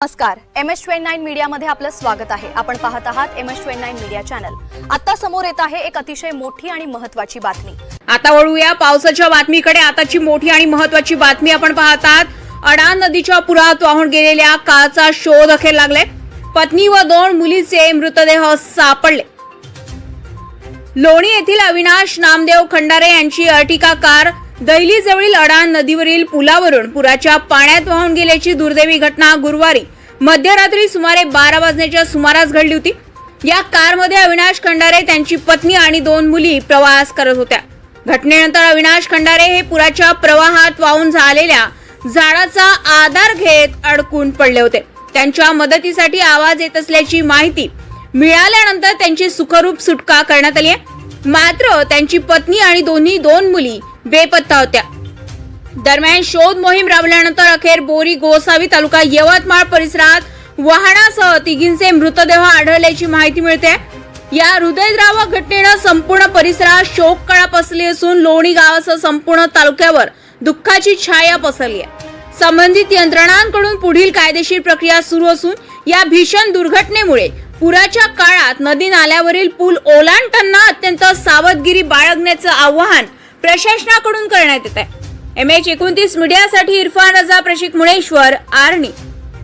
नमस्कार, MS29 मीडियामध्ये आपलं स्वागत आहे। आपण पाहत आहात MS29 मीडिया चॅनल। आता समोर येत आहे एक अतिशय मोठी आणि महत्त्वाची बातमी। आता वळूया पावसाच्या बातमीकडे। आताची मोठी आणि महत्त्वाची बातमी आपण पाहत आहात। अडाण नदीच्या पुरात वाहून गेलेल्या कारचा शोध अखेर लागलाय। पत्नी व 2 मुलीचे मृतदेह सापडले। लोणी येथील अविनाश नामदेव खंडारे यांची अर्टिका कार दैली जवळील अडाण नदीवरील पुलावरून पुराच्या पाण्यात वाहून गेल्याची दुर्दैवी घटना गुरुवारी मध्यरात्री सुमारे 12 वाजण्याच्या सुमारास घडली होती। या कारमध्ये अविनाश खंडारे, त्यांची पत्नी आणि 2 मुली प्रवास करत होत्या। घटनेनंतर अविनाश खंडारे हे पुराच्या प्रवाहात वाहून झालेल्या झाडाचा आधार घेत अडकून पडले होते। त्यांच्या मदतीसाठी आवाज येत असल्याची माहिती मिळाल्यानंतर त्यांची सुखरूप सुटका करण्यात आली आहे। मात्र त्यांची पत्नी आणि 2 मुली बेपत्ता होत्या। दरम्यान शोध मोहीम राबवल्यानंतर अखेर बोरी गोसावी तालुका यवतमाळ परिसरात वाहनासह 3घींचे मृतदेह आढळल्याची माहिती मिळते। या हृदयद्रावक घटनेनं संपूर्ण परिसरात शोककळा पसरली असून लोणी गावासह संपूर्ण तालुक्यावर दुःखाची छाया पसरली आहे। संबंधित यंत्रणांकडून पुढील कायदेशीर प्रक्रिया सुरू असून या भीषण दुर्घटनेमुळे पुराच्या काळात नदी नाल्यावरील पूल ओलांडताना अत्यंत सावधगिरी बाळगण्याचं आवाहन प्रशासनाकडून करण्यात येत आहे। MS29 मीडियासाठी इरफान रजा, प्रशिक मुळेश्वर, आर्णी।